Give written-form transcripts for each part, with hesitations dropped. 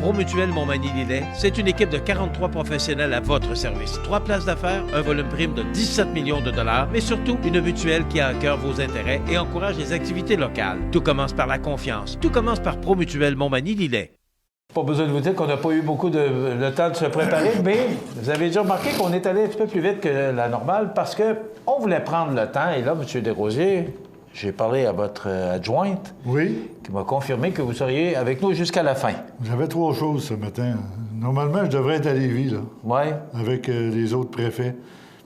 Promutuel Montmagny-Lillet, c'est une équipe de 43 professionnels à votre service. 3 places d'affaires, un volume prime de 17 millions de dollars, mais surtout une mutuelle qui a à cœur vos intérêts et encourage les activités locales. Tout commence par la confiance. Tout commence par Promutuel Montmagny-Lillet. Pas besoin de vous dire qu'on n'a pas eu beaucoup de temps de se préparer, mais vous avez déjà remarqué qu'on est allé un petit peu plus vite que la normale parce qu'on voulait prendre le temps. Et là, M. Desrosiers, j'ai parlé à votre adjointe qui m'a confirmé que vous seriez avec nous jusqu'à la fin. J'avais 3 choses ce matin. Normalement, je devrais être à Lévis, là. Oui. Avec les autres préfets,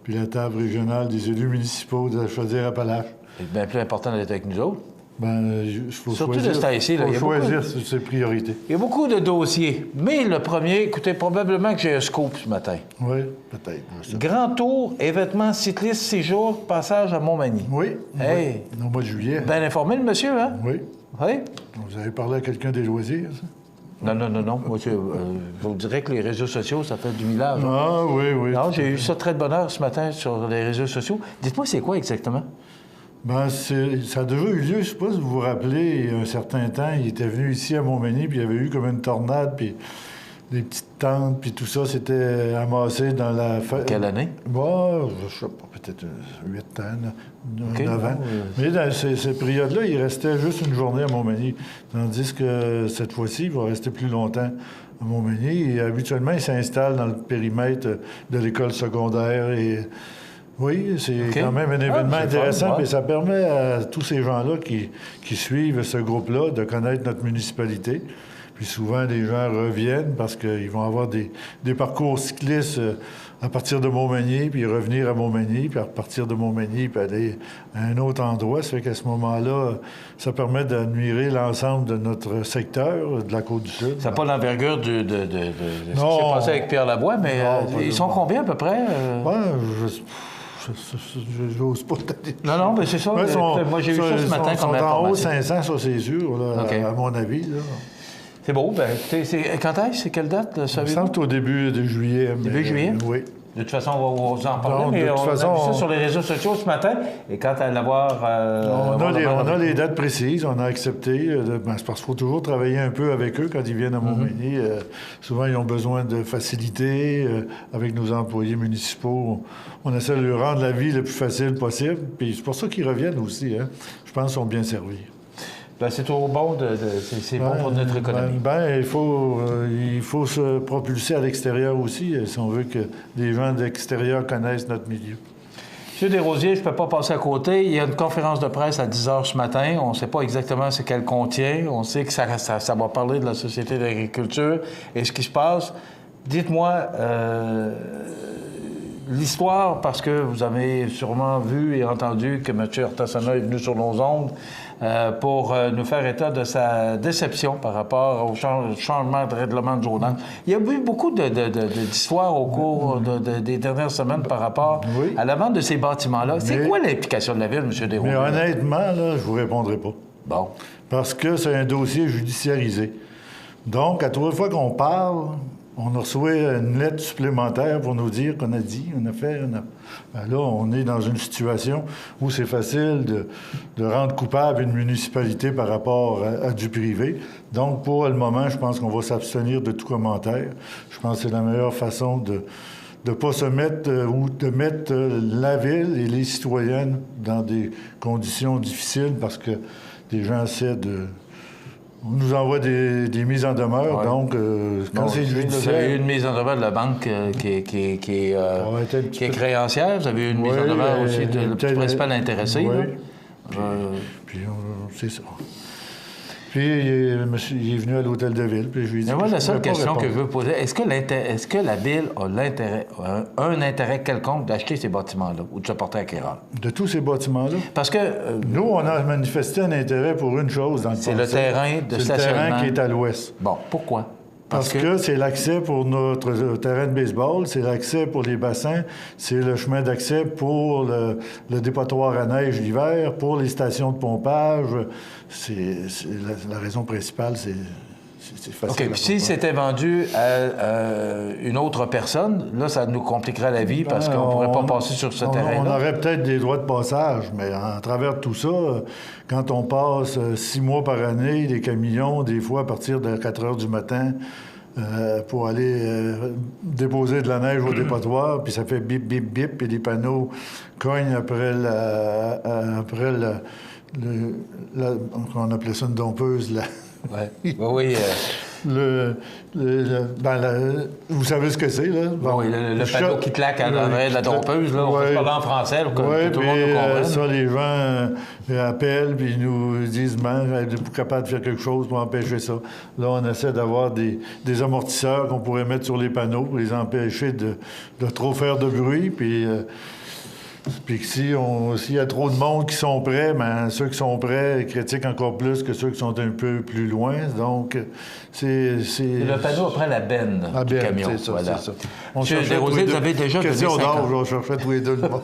puis la table régionale des élus municipaux de la Chaudière-Appalaches. C'est bien plus important d'être avec nous autres. Il faut surtout choisir, de ce temps-ci, là. Il faut choisir ses priorités. Il y a beaucoup de dossiers. Mais le premier, écoutez, probablement que j'ai un scoop ce matin. Oui, peut-être. Grand tour, événements cyclistes, séjour, passage à Montmagny. Oui. Hey. Au mois de juillet. Bien informé, le monsieur, hein? Oui. Oui. Vous avez parlé à quelqu'un des loisirs, ça? Non. Moi, je vous dirais que les réseaux sociaux, ça fait du millage. Ah, oui. Non, j'ai eu ça très de bonne heure ce matin sur les réseaux sociaux. Dites-moi, c'est quoi exactement? Ça a déjà eu lieu, je ne sais pas si vous vous rappelez, il y a un certain temps, il était venu ici à Montmagny, puis il y avait eu comme une tornade, puis des petites tentes, puis tout ça s'était amassé dans la... Quelle année? Je sais pas, peut-être 8 ans, 9 ans. Mais dans ces périodes-là, il restait juste une journée à Montmagny, tandis que cette fois-ci, il va rester plus longtemps à Montmagny. Et habituellement, il s'installe dans le périmètre de l'école secondaire et... Oui, c'est quand même un événement intéressant, mais ça permet à tous ces gens-là qui suivent ce groupe-là de connaître notre municipalité. Puis souvent, les gens reviennent parce qu'ils vont avoir des parcours cyclistes à partir de Montmagny, puis revenir à Montmagny, puis à partir de Montmagny, puis aller à un autre endroit. Ça fait qu'à ce moment-là, ça permet d'admirer l'ensemble de notre secteur, de la Côte-du-Sud. Ça n'a pas l'envergure de ce qui s'est passé avec Pierre Lavoie, mais ils sont combien à peu près? J'ose pas te dire. Non, mais c'est ça. Moi, j'ai eu ça ce matin comme information. Ils sont en haut 500, ça, c'est sûr, là, à mon avis. Là. C'est beau. Quand est-ce? C'est quelle date? Il me semble que c'est au début de juillet. Début juillet? Oui. De toute façon, on va vous en parler, mais on a vu ça sur les réseaux sociaux ce matin. Et quand à l'avoir... on a les dates précises, on a accepté. C'est parce qu'il faut toujours travailler un peu avec eux quand ils viennent à Montmagny. Souvent, ils ont besoin de facilité. Avec nos employés municipaux, on essaie de leur rendre la vie le plus facile possible. Puis c'est pour ça qu'ils reviennent aussi. Hein. Je pense qu'ils sont bien servis. C'est trop bon, c'est bon pour notre économie. Il faut se propulser à l'extérieur aussi, si on veut que les gens d'extérieur connaissent notre milieu. M. Desrosiers, je ne peux pas passer à côté. Il y a une conférence de presse à 10 h ce matin. On ne sait pas exactement ce qu'elle contient. On sait que ça va parler de la Société d'agriculture et ce qui se passe. Dites-moi... l'histoire, parce que vous avez sûrement vu et entendu que M. Artasana est venu sur nos ondes pour nous faire état de sa déception par rapport au changement de règlement de zonage. Il y a eu beaucoup d'histoires au cours des dernières semaines par rapport à la vente de ces bâtiments-là. C'est quoi l'implication de la Ville, M. Desrosiers? Mais honnêtement, là, je vous répondrai pas. Bon. Parce que c'est un dossier judiciarisé. Donc, à toutes les fois qu'on parle... On a reçu une lettre supplémentaire pour nous dire qu'on a dit, on a fait... là, on est dans une situation où c'est facile de rendre coupable une municipalité par rapport à du privé. Donc, pour le moment, je pense qu'on va s'abstenir de tout commentaire. Je pense que c'est la meilleure façon de ne pas se mettre ou de mettre la ville et les citoyennes dans des conditions difficiles parce que des gens essaient de... On nous envoie des mises en demeure, donc quand c'est judiciaire... Vous avez eu une mise en demeure de la banque qui est créancière. Vous avez eu une mise en demeure aussi du principal intéressé. Oui. Puis c'est ça. Puis il est venu à l'hôtel de ville, puis je lui ai dit... Mais moi, la seule question que je veux poser, est-ce que la Ville a un intérêt quelconque d'acheter ces bâtiments-là ou de se porter acquéreur? De tous ces bâtiments-là? Parce que... nous, on a manifesté un intérêt pour une chose dans le c'est le terrain de stationnement. C'est le terrain qui est à l'ouest. Bon, pourquoi? Parce que c'est l'accès pour notre terrain de baseball, c'est l'accès pour les bassins, c'est le chemin d'accès pour le dépotoir à neige l'hiver, pour les stations de pompage. C'est la raison principale, c'est facile. OK, puis si c'était vendu à une autre personne, là, ça nous compliquerait la vie parce qu'on ne pourrait pas passer sur ce terrain-là. On aurait peut-être des droits de passage, mais à travers tout ça, quand on passe 6 mois par année, les camions, des fois à partir de 4 heures du matin, pour aller déposer de la neige au dépotoir, puis ça fait bip, bip, bip, puis les panneaux cognent après on appelait ça une dompeuse, là. Oui, oui. Vous savez ce que c'est, là? Bon, oui, le panneau qui claque à l'envers de la dompeuse, là, on peut parler en français, pour que tout le monde nous comprenne. Ça, les gens appellent, puis ils nous disent, êtes-vous capable de faire quelque chose pour empêcher ça? Là, on essaie d'avoir des amortisseurs qu'on pourrait mettre sur les panneaux pour les empêcher de trop faire de bruit, puis s'il y a trop de monde qui sont prêts, ceux qui sont prêts critiquent encore plus que ceux qui sont un peu plus loin. Donc, c'est le panneau après la benne du camion. C'est ça, voilà. c'est ça. Monsieur Desrosiers, vous avez déjà donné 50... je cherchais tous les deux le monde.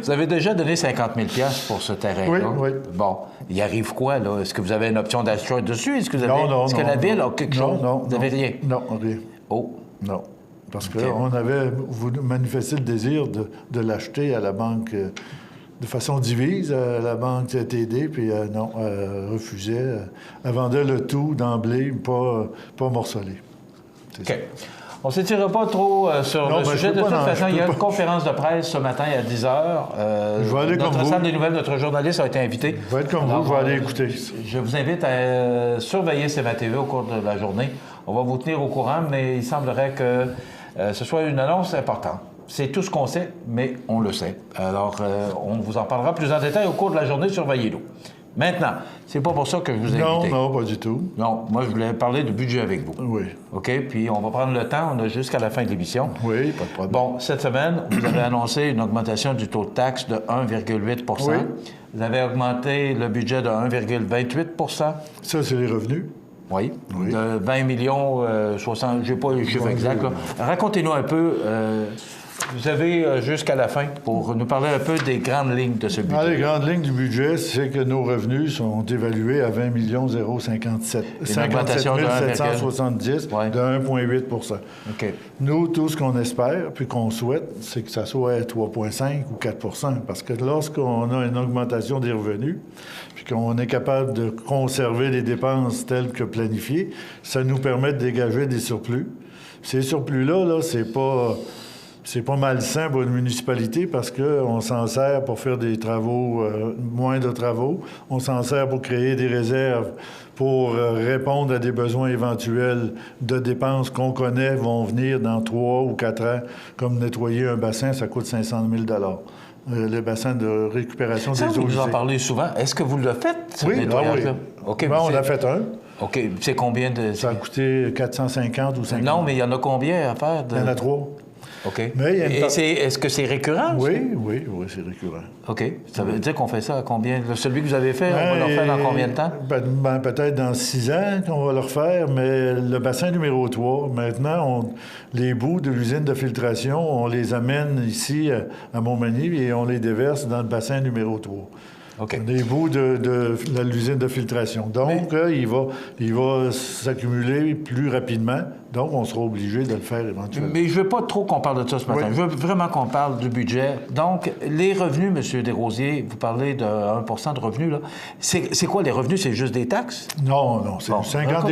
Vous avez déjà donné 50 000 $ pour ce terrain-là. Oui. Bon, il arrive quoi, là? Est-ce que vous avez une option d'achat dessus? Est-ce que vous avez... Non. Est-ce que la Ville a quelque chose? Non. Vous n'avez rien? Non, rien. Oh. Non. Parce qu'on avait manifesté le désir de l'acheter à la banque de façon divise, à la banque TD, puis non, refusait. Elle vendait le tout d'emblée, pas morcelé. OK. On ne s'étire pas trop sur le sujet. De toute façon, il y a une conférence de presse ce matin à 10 h. Je vais aller comme vous. Notre salle des nouvelles, notre journaliste a été invité. Je vais être comme vous, je vais aller écouter. Je vous invite à surveiller CMA-TV au cours de la journée. On va vous tenir au courant, mais il semblerait que ce soit une annonce importante. C'est tout ce qu'on sait, mais on le sait. Alors, on vous en parlera plus en détail au cours de la journée. Surveillez-nous. Maintenant, c'est pas pour ça que je vous ai invité. Non, pas du tout. Non, moi, je voulais parler de budget avec vous. Oui. OK? Puis on va prendre le temps. On a jusqu'à la fin de l'émission. Oui, pas de problème. Bon, cette semaine, vous avez annoncé une augmentation du taux de taxe de 1,8 % Oui. Vous avez augmenté le budget de 1,28 % Ça, c'est les revenus. Oui. Oui. De 20 millions 60... Je n'ai pas le chiffre exact, là. Racontez-nous un peu... vous avez jusqu'à la fin pour nous parler un peu des grandes lignes de ce budget. Les grandes lignes du budget, c'est que nos revenus sont évalués à 20 057 770 de 1,8 %. OK. Nous, tout ce qu'on espère puis qu'on souhaite, c'est que ça soit à 3,5 ou 4 % parce que lorsqu'on a une augmentation des revenus puis qu'on est capable de conserver les dépenses telles que planifiées, ça nous permet de dégager des surplus. Ces surplus-là, c'est pas malsain pour une municipalité parce qu'on s'en sert pour faire des travaux, moins de travaux. On s'en sert pour créer des réserves, pour répondre à des besoins éventuels de dépenses qu'on connaît vont venir dans 3 ou 4 ans, comme nettoyer un bassin, ça coûte 500 000 le bassin de récupération des eaux usées. Vous en parlez souvent. Est-ce que vous le faites, ce oui, nettoyage-là? Oui. Okay, on a fait un. OK. C'est combien de... Ça a coûté 450 ou 500. Non, mais il y en a combien à faire? Il y en a 3. OK. Mais est-ce que c'est récurrent? Oui, c'est récurrent. OK. Ça veut dire qu'on fait ça à combien? Celui que vous avez fait, on va le refaire dans combien de temps? Peut-être dans 6 ans qu'on va le refaire, mais le bassin numéro 3, maintenant, les bouts de l'usine de filtration, on les amène ici à Montmagny et on les déverse dans le bassin numéro 3. OK. Des bouts de l'usine de filtration. Donc, il va s'accumuler plus rapidement. Donc, on sera obligé de le faire éventuellement. Mais je ne veux pas trop qu'on parle de ça ce matin. Oui. Je veux vraiment qu'on parle du budget. Donc, les revenus, M. Desrosiers, vous parlez de 1 % de revenus, là. C'est quoi les revenus? C'est juste des taxes? Non, c'est bon, 51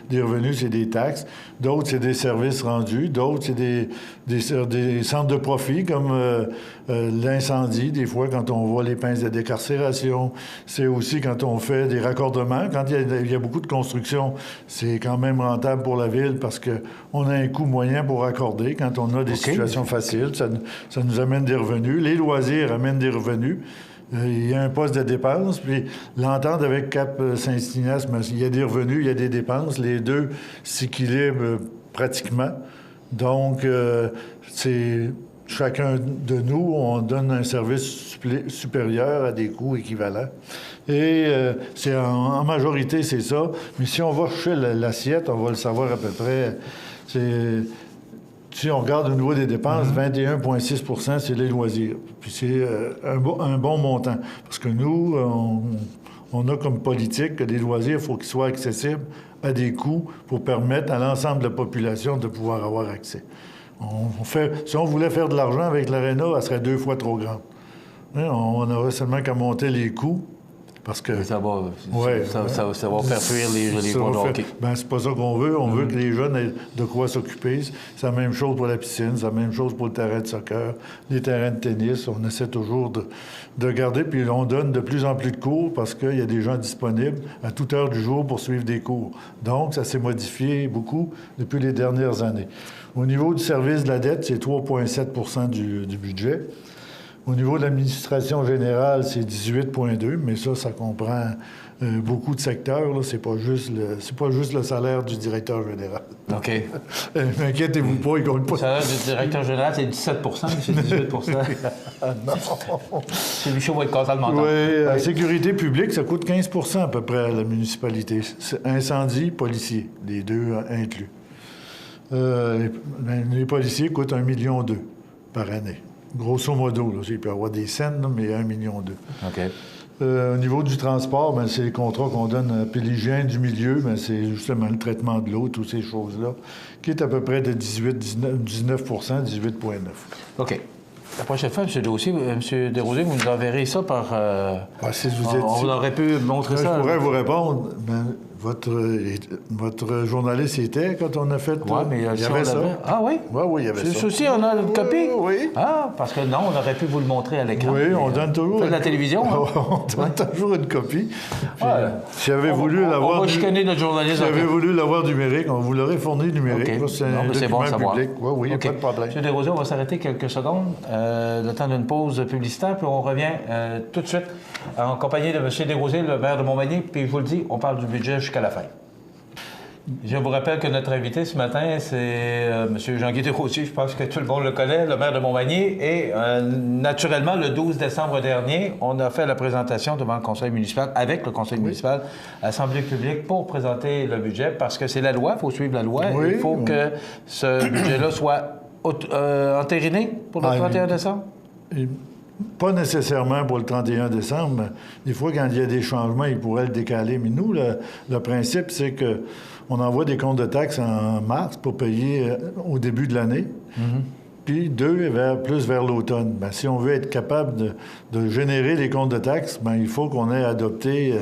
des revenus, c'est des taxes. D'autres, c'est des services rendus. D'autres, c'est des centres de profit, comme l'incendie, des fois, quand on voit les pinces de décarcération. C'est aussi quand on fait des raccordements. Quand il y a beaucoup de construction, c'est quand même rentable pour la Ville parce qu'on a un coût moyen pour raccorder. Quand on a des situations faciles, ça nous amène des revenus. Les loisirs amènent des revenus. Il y a un poste de dépenses, puis l'entente avec Cap Saint-Ignace, il y a des revenus, il y a des dépenses. Les deux s'équilibrent pratiquement. Donc, c'est chacun de nous, on donne un service supérieur à des coûts équivalents. Et c'est en majorité, c'est ça. Mais si on va chercher l'assiette, on va le savoir à peu près. Si on regarde au niveau des dépenses, 21,6 % c'est les loisirs. Puis c'est un bon montant. Parce que nous, on a comme politique que les loisirs, il faut qu'ils soient accessibles à des coûts pour permettre à l'ensemble de la population de pouvoir avoir accès. Si on voulait faire de l'argent avec l'aréna, elle serait 2 fois trop grande. On aurait seulement qu'à monter les coûts Parce que ça va faire fuir les joueurs de hockey. Ben, c'est pas ça qu'on veut. On veut que les jeunes aient de quoi s'occuper. C'est la même chose pour la piscine, c'est la même chose pour le terrain de soccer, les terrains de tennis. On essaie toujours de garder, puis on donne de plus en plus de cours parce qu'il y a des gens disponibles à toute heure du jour pour suivre des cours. Donc, ça s'est modifié beaucoup depuis les dernières années. Au niveau du service de la dette, c'est 3,7 du budget. Au niveau de l'administration générale, c'est 18,2, mais ça comprend beaucoup de secteurs. Là. C'est pas juste le salaire du directeur général. OK. M'inquiétez-vous pas, il compte pas. Le salaire du directeur général, c'est 17 mais c'est 18 Non. C'est Michaud va être content de m'entendre. Oui, la sécurité publique, ça coûte 15 à peu près à la municipalité. C'est incendie, policiers, les deux inclus. Les policiers coûtent 1,2 million par année. Grosso modo, là, il peut y avoir des scènes, là, mais 1,2 million. OK. Au niveau du transport, ben, c'est les contrats qu'on donne à l'hygiène du milieu, ben, c'est justement le traitement de l'eau, toutes ces choses-là, qui est à peu près de 19 18,9 OK. La prochaine fois, M. Dossier, M. Desrosiers, vous nous enverrez ça par... si vous êtes... On aurait pu montrer ça. Je pourrais vous répondre. Ben, votre journaliste était quand on a fait... Oui, mais il y avait ça. Ah oui? Oui, il y avait ça. C'est aussi, on a une copie? Oui. Ah, parce que non, on aurait pu vous le montrer à l'écran. Oui, on donne toujours... Faites de la télévision, hein? On donne toujours une copie. Si j'avais voulu l'avoir... On va chicaner notre journaliste. Si j'avais voulu l'avoir numérique, on vous l'aurait fourni numérique. Okay. C'est un document public. Oui, okay. pas de problème. M. Desrosiers, on va s'arrêter quelques secondes, le temps d'une pause publicitaire, puis on revient tout de suite en compagnie de M. Desrosiers, le maire de Montmagny, puis je vous le dis, on parle du budget jusqu'à la fin. Je vous rappelle que notre invité ce matin, c'est M. Jean-Guy Desrosiers. Je pense que tout le monde le connaît, le maire de Montmagny. Et naturellement, le 12 décembre dernier, on a fait la présentation devant le conseil municipal, avec le conseil municipal, Assemblée publique, pour présenter le budget, parce que c'est la loi, il faut suivre la loi. Oui, il faut que ce budget-là soit entériné pour le 31 décembre. Pas nécessairement pour le 31 décembre. Mais des fois, quand il y a des changements, ils pourraient le décaler. Mais nous, le principe, c'est que on envoie des comptes de taxes en mars pour payer au début de l'année. Puis plus vers l'automne. Bien, si on veut être capable de générer les comptes de taxes, bien, il faut qu'on ait adopté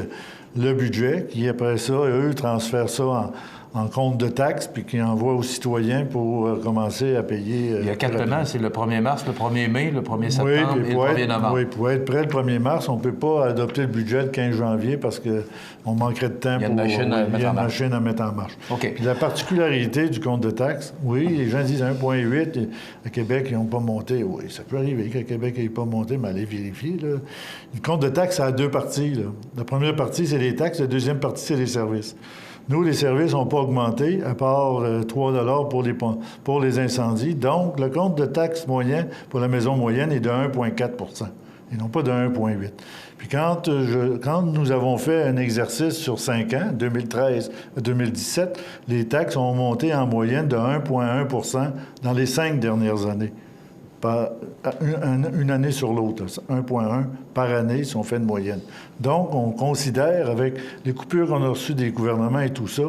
le budget, qui après ça, eux, transfèrent ça en compte de taxes, puis qui envoie aux citoyens pour commencer à payer. Il y a 4 paiements, c'est le 1er mars, le 1er mai, le 1er septembre et le 1er novembre. Oui, pour être prêt le 1er mars, on ne peut pas adopter le budget le 15 janvier parce qu'on manquerait de temps pour... Il y a une machine à mettre en marche. OK. Puis la particularité du compte de taxes, oui, les gens disent 1,8. À Québec, ils n'ont pas monté. Oui, ça peut arriver qu'à Québec, ils n'aient pas monté, mais allez vérifier. Là. Le compte de taxes, ça a 2 parties. Là. La première partie, c'est les taxes. La deuxième partie, c'est les services. Nous, les services n'ont pas augmenté, à part 3 pour les incendies. Donc, le compte de taxe moyen pour la maison moyenne est de 1,4 et non pas de 1,8. Puis quand nous avons fait un exercice sur 5 ans, 2013 à 2017, les taxes ont monté en moyenne de 1,1 dans les 5 dernières années. Une année sur l'autre, 1,1 par année si on fait une moyenne. Donc, on considère, avec les coupures qu'on a reçues des gouvernements et tout ça,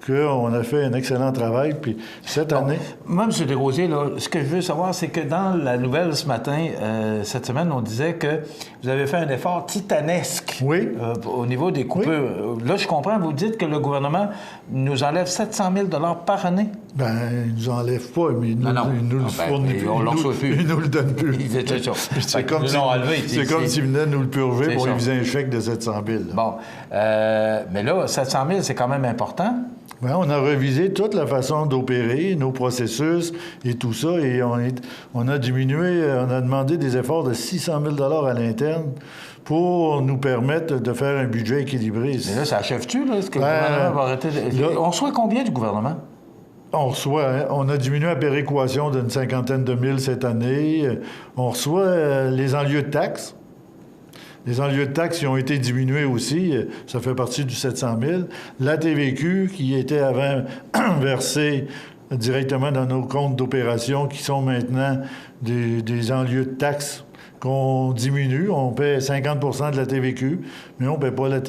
qu'on a fait un excellent travail. Puis cette année... Moi, M. Desrosiers, là, ce que je veux savoir, c'est que dans la nouvelle ce matin, cette semaine, on disait que vous avez fait un effort titanesque au niveau des coupures. Oui. Là, je comprends, vous dites que le gouvernement nous enlève 700 000 par année. Bien, il ne nous enlève pas, mais il nous le fournit plus. On ne le reçoit plus. Il nous le donne plus. C'est comme s'il venait nous le purger pour lui faisait un chèque de 700 000. Là. Bon. Mais là, 700 000, c'est quand même important. Bien, on a révisé toute la façon d'opérer, nos processus et tout ça, et on a diminué, on a demandé des efforts de 600 000 à l'interne pour nous permettre de faire un budget équilibré. Mais là, ça achève-tu, là? Est-ce que le gouvernement va arrêter de... On reçoit combien du gouvernement? On a diminué à péréquation d'une 50aine de mille cette année. On reçoit les enlieux de taxes. Les enlieux de taxes qui ont été diminués aussi, ça fait partie du 700 000. La TVQ, qui était avant versée directement dans nos comptes d'opération, qui sont maintenant des enlieux de taxes qu'on diminue. On paie 50 de la TVQ, mais on ne paie pas la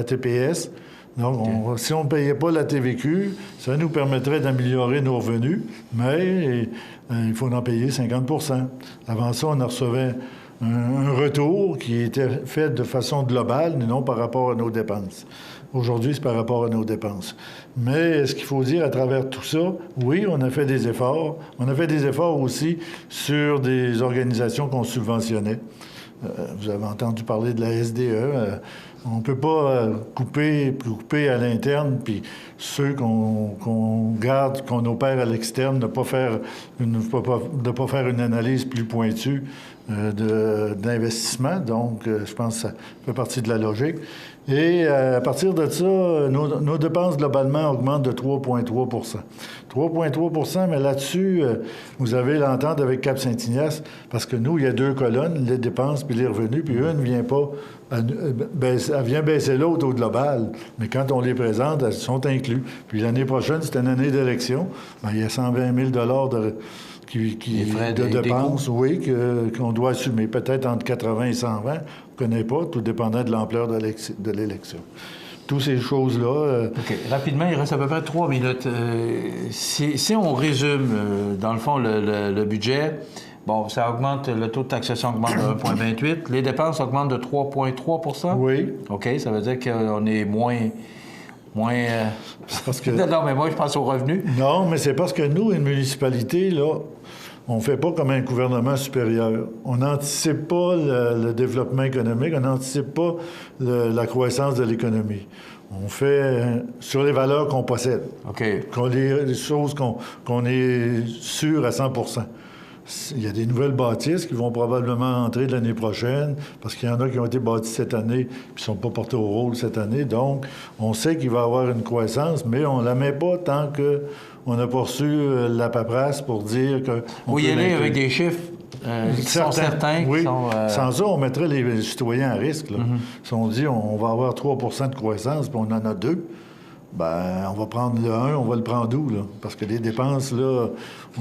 TPS. Donc, si on ne payait pas la TVQ, ça nous permettrait d'améliorer nos revenus, mais il faut en payer 50 Avant ça, on en recevait un retour qui était fait de façon globale et non par rapport à nos dépenses. Aujourd'hui, c'est par rapport à nos dépenses. Mais ce qu'il faut dire à travers tout ça, oui, on a fait des efforts. On a fait des efforts aussi sur des organisations qu'on subventionnait. Vous avez entendu parler de la SDE. On ne peut pas couper à l'interne, puis ceux qu'on garde, qu'on opère à l'externe, de ne pas faire une analyse plus pointue d'investissement. Donc, je pense que ça fait partie de la logique. Et à partir de ça, nos dépenses globalement augmentent de 3,3 3,3 mais là-dessus, vous avez l'entente avec Cap-Saint-Ignace, parce que nous, il y a deux colonnes, les dépenses puis les revenus, puis une ne vient pas, elle vient baisser l'autre au global, mais quand on les présente, elles sont incluses. Puis l'année prochaine, c'est une année d'élection, bien, il y a 120 000 de dépenses, oui, qu'on doit assumer, peut-être entre 80 et 120, on ne connaît pas, tout dépendant de l'ampleur de l'élection. Toutes ces choses-là... OK. Rapidement, il reste à peu près 3 minutes. Si on résume, dans le fond, le budget, bon, ça augmente, le taux de taxation augmente de 1,28, les dépenses augmentent de 3,3 Oui. OK, ça veut dire qu'on est moins parce que... Non, mais moi, je pense aux revenus. Non, mais c'est parce que nous, une municipalité, là, on ne fait pas comme un gouvernement supérieur. On n'anticipe pas le développement économique, on n'anticipe pas la croissance de l'économie. On fait sur les valeurs qu'on possède. OK. Les choses qu'on est sûr à 100 Il y a des nouvelles bâtisses qui vont probablement entrer l'année prochaine, parce qu'il y en a qui ont été bâties cette année puis qui ne sont pas portés au rôle cette année. Donc, on sait qu'il va y avoir une croissance, mais on ne la met pas tant qu'on n'a pas reçu la paperasse pour dire que... Vous y allez avec des chiffres qui sont certains. Oui. Qui sont, Sans ça, on mettrait les citoyens à risque. Là. Si on dit on va avoir 3 de croissance, puis on en a 2, ben, on va prendre le 1, on va le prendre où, là? Parce que les dépenses, là,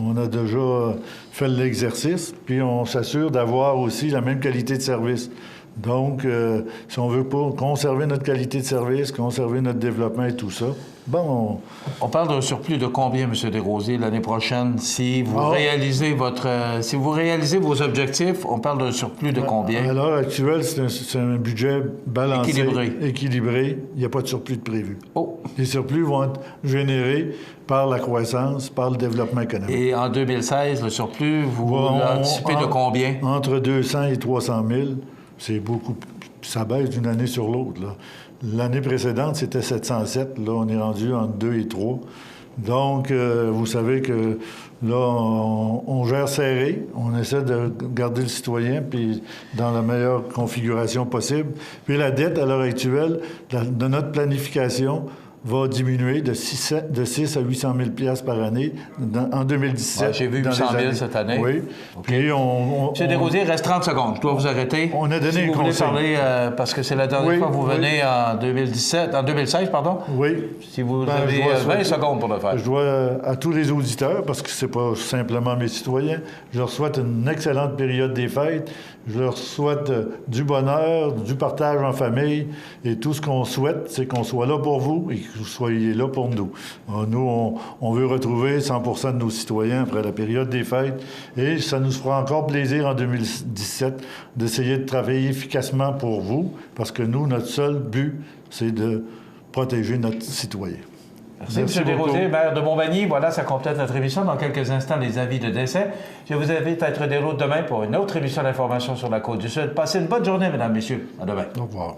on a déjà fait l'exercice, puis on s'assure d'avoir aussi la même qualité de service. Donc, si on veut pas conserver notre qualité de service, conserver notre développement et tout ça, bon... On parle d'un surplus de combien, M. Desrosiers, l'année prochaine? Si vous réalisez vos objectifs, on parle d'un surplus de combien? À l'heure actuelle, c'est un budget balancé. Équilibré. Il n'y a pas de surplus de prévu. Oh. Les surplus vont être générés par la croissance, par le développement économique. Et en 2016, le surplus, vous l'anticipez de combien? Entre 200 et 300 000. C'est beaucoup. Ça baisse d'une année sur l'autre. L'année précédente, c'était 707. Là, on est rendu entre 2 et 3. Donc, vous savez que là, on gère serré. On essaie de garder le citoyen puis dans la meilleure configuration possible. Puis la dette, à l'heure actuelle, de notre planification, va diminuer de 6 à 800 000 $ par année en 2017. Ouais, j'ai vu 800 000 cette année. Oui. Okay. Puis M. Desrosiers, il reste 30 secondes. Je dois vous arrêter. On a donné si un vous voulez conseil. Parler, parce que c'est la dernière fois que vous venez en 2016, pardon. Oui. Si vous avez 20 secondes pour le faire. Je dois à tous les auditeurs, parce que c'est pas simplement mes citoyens, je leur souhaite une excellente période des fêtes. Je leur souhaite du bonheur, du partage en famille. Et tout ce qu'on souhaite, c'est qu'on soit là pour vous et que vous soyez là pour nous. Nous, on veut retrouver 100 de nos citoyens après la période des fêtes. Et ça nous fera encore plaisir en 2017 d'essayer de travailler efficacement pour vous, parce que nous, notre seul but, c'est de protéger notre citoyen. Merci, M. Desrosiers, maire de Montmagny. Voilà, ça complète notre émission. Dans quelques instants, les avis de décès. Je vous invite à être des nôtres demain pour une autre émission d'information sur la Côte-du-Sud. Passez une bonne journée, mesdames, messieurs. À demain. Au revoir.